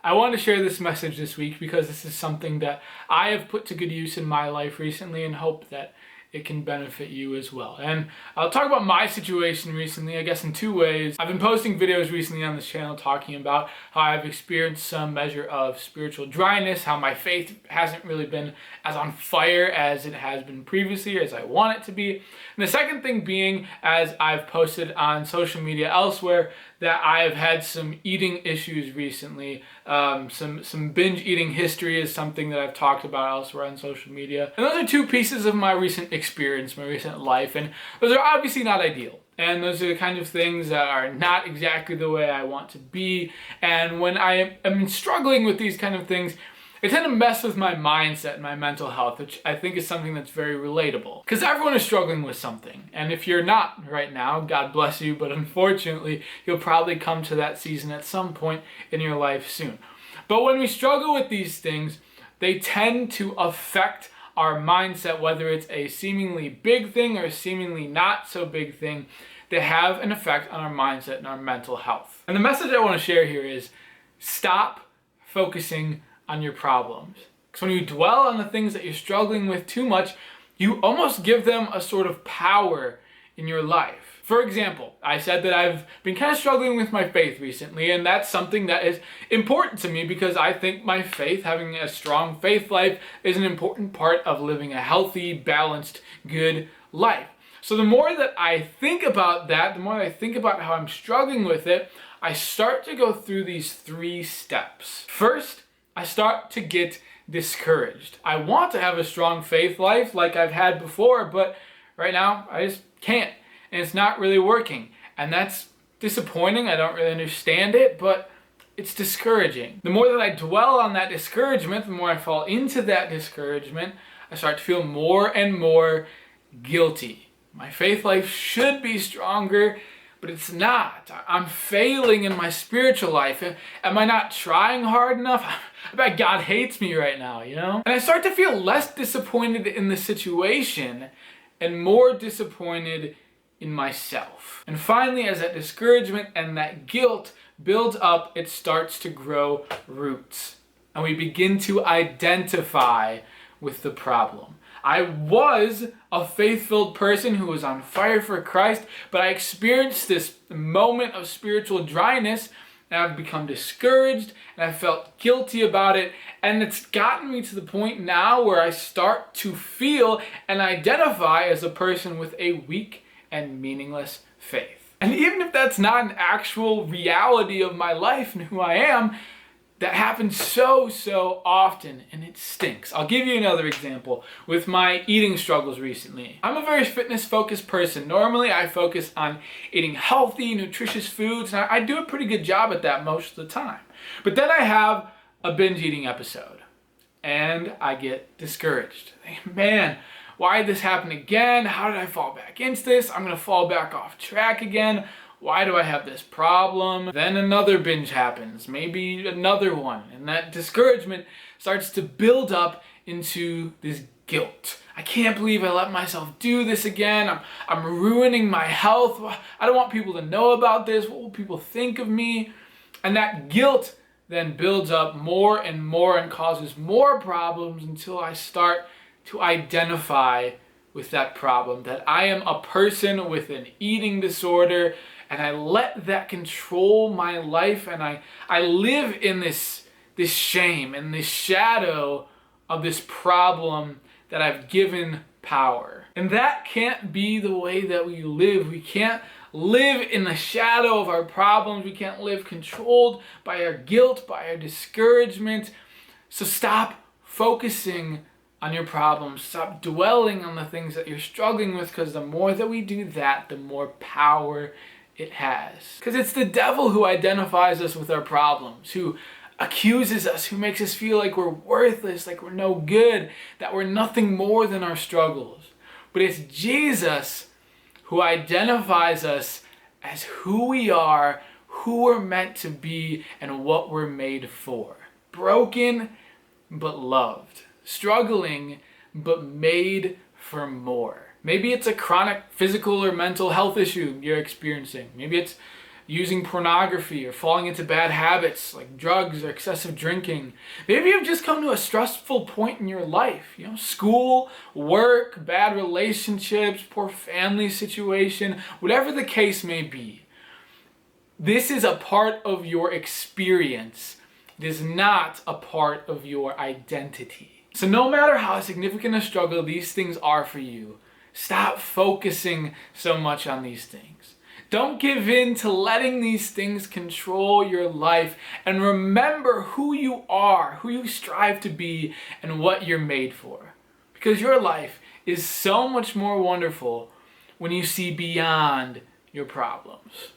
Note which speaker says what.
Speaker 1: I want to share this message this week because this is something that I have put to good use in my life recently and hope that it can benefit you as well. And I'll talk about my situation recently, I guess in two ways. I've been posting videos recently on this channel talking about how I've experienced some measure of spiritual dryness, how my faith hasn't really been as on fire as it has been previously, or as I want it to be. And the second thing being, as I've posted on social media elsewhere, that I have had some eating issues recently. Some binge eating history is something that I've talked about elsewhere on social media. And those are two pieces of my recent experience, my recent life, and those are obviously not ideal. And those are the kind of things that are not exactly the way I want to be. And when I am struggling with these kind of things, it tend to mess with my mindset and my mental health, which I think is something that's very relatable. Because everyone is struggling with something. And if you're not right now, God bless you, but unfortunately, you'll probably come to that season at some point in your life soon. But when we struggle with these things, they tend to affect our mindset, whether it's a seemingly big thing or a seemingly not so big thing. They have an effect on our mindset and our mental health. And the message I want to share here is stop focusing on your problems. Because when you dwell on the things that you're struggling with too much, you almost give them a sort of power in your life. For example, I said that I've been kind of struggling with my faith recently, and that's something that is important to me because I think my faith, having a strong faith life, is an important part of living a healthy, balanced, good life. So the more that I think about that, the more I think about how I'm struggling with it, I start to go through these 3 steps. First, I start to get discouraged. I want to have a strong faith life like I've had before, but right now I just can't. And it's not really working. And that's disappointing. I don't really understand it, but it's discouraging. The more that I dwell on that discouragement, the more I fall into that discouragement, I start to feel more and more guilty. My faith life should be stronger, but it's not. I'm failing in my spiritual life. Am I not trying hard enough? I bet God hates me right now, you know? And I start to feel less disappointed in the situation and more disappointed in myself. And finally, as that discouragement and that guilt builds up, it starts to grow roots. And we begin to identify with the problem. I was a faith-filled person who was on fire for Christ, but I experienced this moment of spiritual dryness, and I've become discouraged, and I felt guilty about it, and it's gotten me to the point now where I start to feel and identify as a person with a weak and meaningless faith. And even if that's not an actual reality of my life and who I am, that happens so often, and it stinks. I'll give you another example with my eating struggles recently. I'm a very fitness-focused person. Normally, I focus on eating healthy, nutritious foods, and I do a pretty good job at that most of the time. But then I have a binge eating episode, and I get discouraged. Man, why did this happen again? How did I fall back into this? I'm gonna fall back off track again. Why do I have this problem? Then another binge happens, maybe another one, and that discouragement starts to build up into this guilt. I can't believe I let myself do this again. I'm ruining my health. I don't want people to know about this. What will people think of me? And that guilt then builds up more and more and causes more problems until I start to identify with that problem, that I am a person with an eating disorder, and I let that control my life, and I live in this shame and this shadow of this problem that I've given power. And that can't be the way that we live. We can't live in the shadow of our problems. We can't live controlled by our guilt, by our discouragement. So stop focusing on your problems. Stop dwelling on the things that you're struggling with, because the more that we do that, the more power it has. Because it's the devil who identifies us with our problems, who accuses us, who makes us feel like we're worthless, like we're no good, that we're nothing more than our struggles. But it's Jesus who identifies us as who we are, who we're meant to be, and what we're made for. Broken, but loved. Struggling, but made for more. Maybe it's a chronic physical or mental health issue you're experiencing. Maybe it's using pornography or falling into bad habits like drugs or excessive drinking. Maybe you've just come to a stressful point in your life, school, work, bad relationships, poor family situation, whatever the case may be. This is a part of your experience. It is not a part of your identity. So no matter how significant a struggle these things are for you, stop focusing so much on these things. Don't give in to letting these things control your life, and remember who you are, who you strive to be, and what you're made for. Because your life is so much more wonderful when you see beyond your problems.